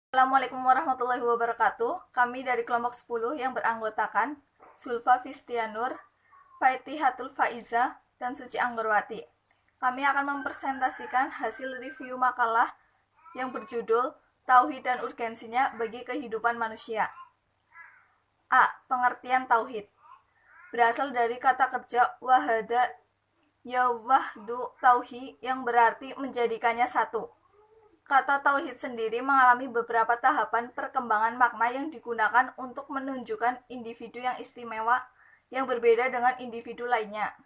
Assalamualaikum warahmatullahi wabarakatuh. Kami dari kelompok 10 yang beranggotakan Zulfa Fistianur, Faitihatul Faiza, dan Suci Anggerwati. Kami akan mempresentasikan hasil review makalah yang berjudul Tauhid dan Urgensinya bagi Kehidupan Manusia. A. Pengertian Tauhid. Berasal dari kata kerja wahada yawahdu tauhi yang berarti menjadikannya satu. Kata tauhid sendiri mengalami beberapa tahapan perkembangan makna yang digunakan untuk menunjukkan individu yang istimewa yang berbeda dengan individu lainnya.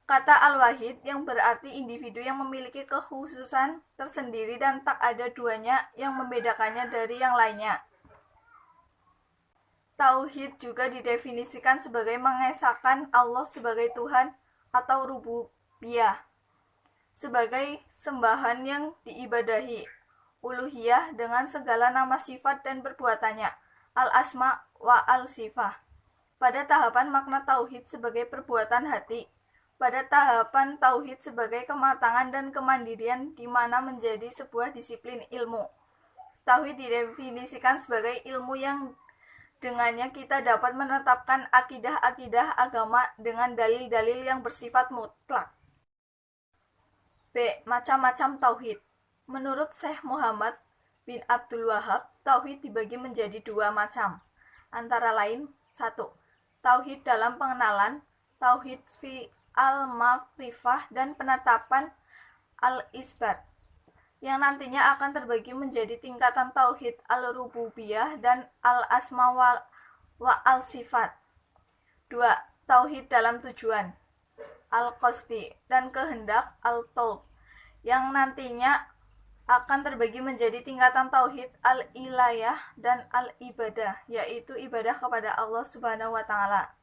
Kata al-wahid yang berarti individu yang memiliki kekhususan tersendiri dan tak ada duanya yang membedakannya dari yang lainnya. Tauhid juga didefinisikan sebagai mengesahkan Allah sebagai Tuhan atau rububiyah, sebagai sembahan yang diibadahi, uluhiyah dengan segala nama sifat dan perbuatannya, al-asma wa al-sifah. Pada tahapan makna tauhid sebagai perbuatan hati, pada tahapan tauhid sebagai kematangan dan kemandirian di mana menjadi sebuah disiplin ilmu. Tauhid didefinisikan sebagai ilmu yang dengannya kita dapat menetapkan akidah-akidah agama dengan dalil-dalil yang bersifat mutlak. B. Macam-macam tauhid. Menurut Syekh Muhammad bin Abdul Wahab, tauhid dibagi menjadi dua macam. Antara lain, 1. Tauhid dalam pengenalan, tauhid fi al-makrifah dan penetapan al-isbat, yang nantinya akan terbagi menjadi tingkatan tauhid al-rububiyah dan al-asma wa al-sifat. 2. Tauhid dalam tujuan, al-qasdi dan kehendak al-talb, yang nantinya akan terbagi menjadi tingkatan tauhid al-ilahiyah dan al-ibadah, yaitu ibadah kepada Allah Subhanahu wa taala.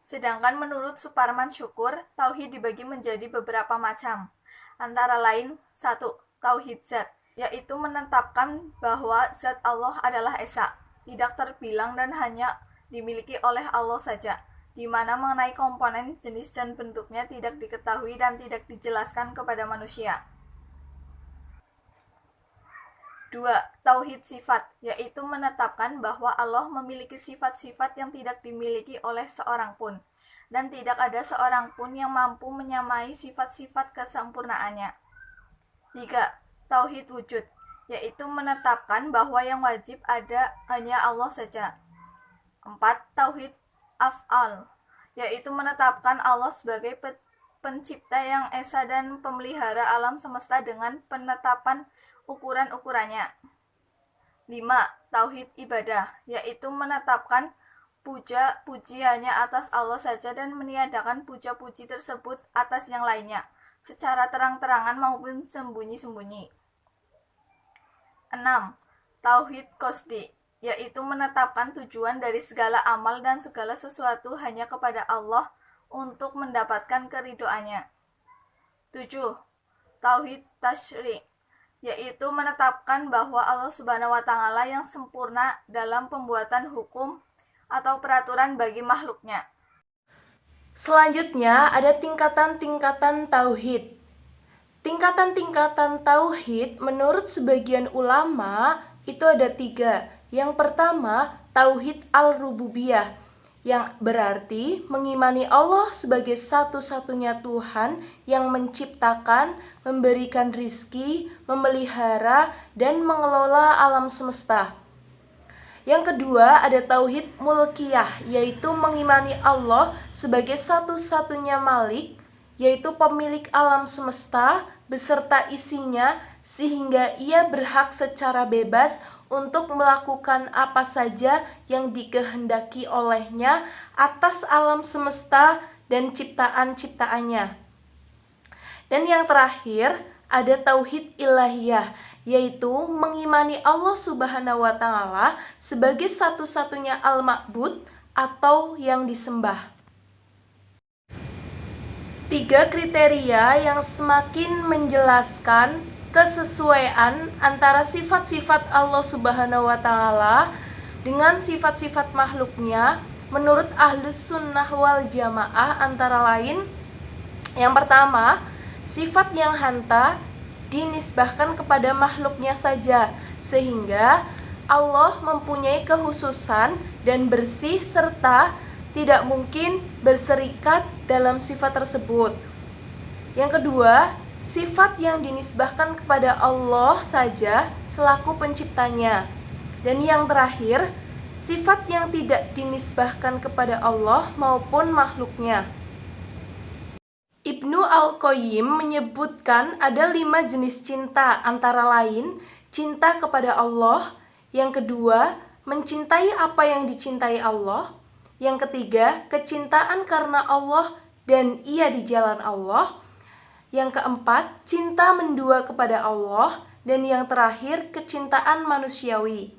Sedangkan menurut Suparman Syukur, tauhid dibagi menjadi beberapa macam. Antara lain, 1. Tauhid zat, yaitu menetapkan bahwa zat Allah adalah esa, tidak terbilang dan hanya dimiliki oleh Allah saja, di mana mengenai komponen, jenis, dan bentuknya tidak diketahui dan tidak dijelaskan kepada manusia. 2. Tauhid sifat, yaitu menetapkan bahwa Allah memiliki sifat-sifat yang tidak dimiliki oleh seorang pun, dan tidak ada seorang pun yang mampu menyamai sifat-sifat kesempurnaannya. 3. Tauhid wujud, yaitu menetapkan bahwa yang wajib ada hanya Allah saja. 4. Tauhid af'al, yaitu menetapkan Allah sebagai pencipta yang esa dan pemelihara alam semesta dengan penetapan ukuran-ukurannya. 5. Tauhid ibadah, yaitu menetapkan puja-puji hanya atas Allah saja dan meniadakan puja-puji tersebut atas yang lainnya, secara terang-terangan maupun sembunyi-sembunyi. 6. Tauhid qasdi, yaitu menetapkan tujuan dari segala amal dan segala sesuatu hanya kepada Allah untuk mendapatkan keridhoannya. 7. Tauhid tasyri', yaitu menetapkan bahwa Allah Subhanahu wa taala yang sempurna dalam pembuatan hukum atau peraturan bagi makhluknya. Selanjutnya ada tingkatan-tingkatan tauhid. Tingkatan-tingkatan tauhid menurut sebagian ulama itu ada 3. Yang pertama, tauhid al-rububiyah, yang berarti mengimani Allah sebagai satu-satunya Tuhan yang menciptakan, memberikan rizki, memelihara, dan mengelola alam semesta. Yang kedua ada tauhid mulkiyah, yaitu mengimani Allah sebagai satu-satunya Malik, yaitu pemilik alam semesta beserta isinya, sehingga ia berhak secara bebas untuk melakukan apa saja yang dikehendaki olehnya atas alam semesta dan ciptaan-ciptaannya. Dan yang terakhir ada tauhid ilahiyah, yaitu mengimani Allah Subhanahu wa taala sebagai satu-satunya al-ma'bud atau yang disembah. 3 kriteria yang semakin menjelaskan kesesuaian antara sifat-sifat Allah Subhanahu wa taala dengan sifat-sifat makhluknya menurut Ahlus Sunnah wal Jamaah antara lain, yang pertama, sifat yang hanta dinisbahkan kepada makhluknya saja, sehingga Allah mempunyai kekhususan dan bersih serta tidak mungkin berserikat dalam sifat tersebut. Yang kedua, sifat yang dinisbahkan kepada Allah saja selaku penciptanya. Dan yang terakhir, sifat yang tidak dinisbahkan kepada Allah maupun makhluknya. Ibnu Al-Qayyim menyebutkan ada 5 jenis cinta, antara lain cinta kepada Allah, yang kedua mencintai apa yang dicintai Allah, yang ketiga kecintaan karena Allah dan ia di jalan Allah, yang keempat cinta mendua kepada Allah, dan yang terakhir kecintaan manusiawi.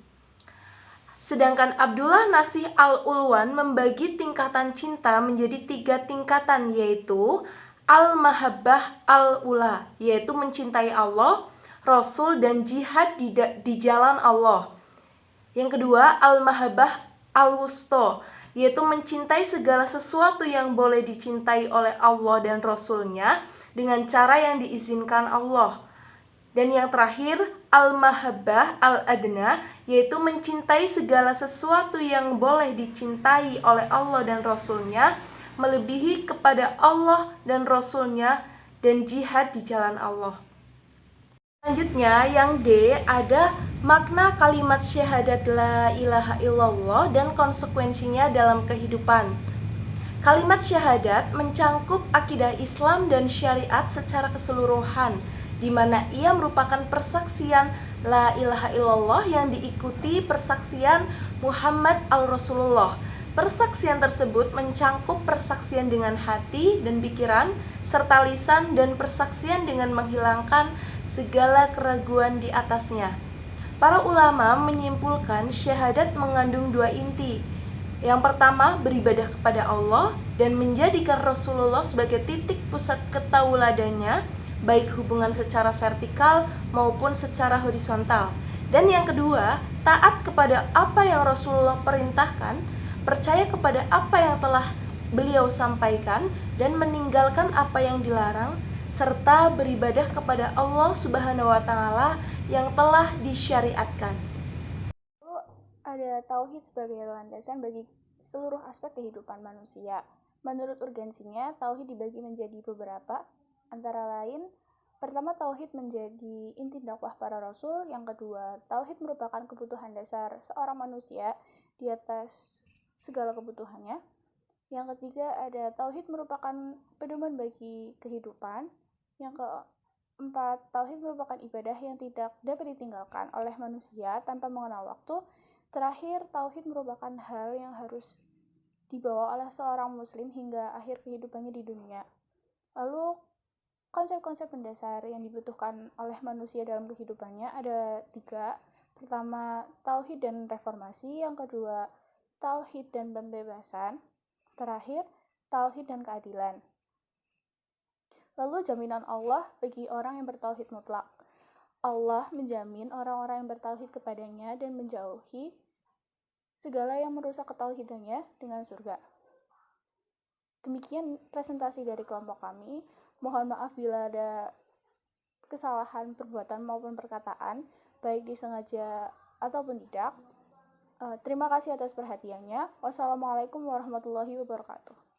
Sedangkan Abdullah Nasih Al-Ulwan membagi tingkatan cinta menjadi 3 tingkatan, yaitu Al-Mahabbah Al-Ula, yaitu mencintai Allah, Rasul, dan jihad di jalan Allah. Yang kedua, Al-Mahabbah Al-Wusto, yaitu mencintai segala sesuatu yang boleh dicintai oleh Allah dan Rasulnya dengan cara yang diizinkan Allah. Dan yang terakhir, Al-Mahabbah Al-Adna, yaitu mencintai segala sesuatu yang boleh dicintai oleh Allah dan Rasulnya, melebihi kepada Allah dan Rasulnya, dan jihad di jalan Allah. Selanjutnya, yang D, ada makna kalimat syahadat la ilaha illallah dan konsekuensinya dalam kehidupan. Kalimat syahadat mencangkup akidah Islam dan syariat secara keseluruhan, di mana ia merupakan persaksian la ilaha illallah yang diikuti persaksian Muhammad al-Rasulullah. Persaksian tersebut mencangkup persaksian dengan hati dan pikiran, serta lisan, dan persaksian dengan menghilangkan segala keraguan di atasnya. Para ulama menyimpulkan syahadat mengandung 2 inti. Yang pertama, beribadah kepada Allah dan menjadikan Rasulullah sebagai titik pusat ketauladannya, baik hubungan secara vertikal maupun secara horizontal. Dan yang kedua, taat kepada apa yang Rasulullah perintahkan, percaya kepada apa yang telah beliau sampaikan, dan meninggalkan apa yang dilarang, serta beribadah kepada Allah Subhanahu wa Ta'ala yang telah disyariatkan. Lalu ada tauhid sebagai landasan bagi seluruh aspek kehidupan manusia. Menurut urgensinya, tauhid dibagi menjadi beberapa, antara lain: pertama, tauhid menjadi inti dakwah para rasul. Yang kedua, tauhid merupakan kebutuhan dasar seorang manusia di atas segala kebutuhannya. Yang ketiga, ada tauhid merupakan pedoman bagi kehidupan. Yang keempat, tauhid merupakan ibadah yang tidak dapat ditinggalkan oleh manusia tanpa mengenal waktu. Terakhir, tauhid merupakan hal yang harus dibawa oleh seorang muslim hingga akhir kehidupannya di dunia. Lalu, konsep-konsep mendasar yang dibutuhkan oleh manusia dalam kehidupannya ada 3. Pertama, tauhid dan reformasi. Yang kedua, tauhid dan pembebasan. Terakhir, tauhid dan keadilan. Lalu jaminan Allah bagi orang yang bertauhid mutlak. Allah menjamin orang-orang yang bertauhid kepadanya dan menjauhi segala yang merusak ketauhidannya dengan surga. Demikian presentasi dari kelompok kami. Mohon maaf bila ada kesalahan perbuatan maupun perkataan, baik disengaja ataupun tidak. Terima kasih atas perhatiannya. Wassalamualaikum warahmatullahi wabarakatuh.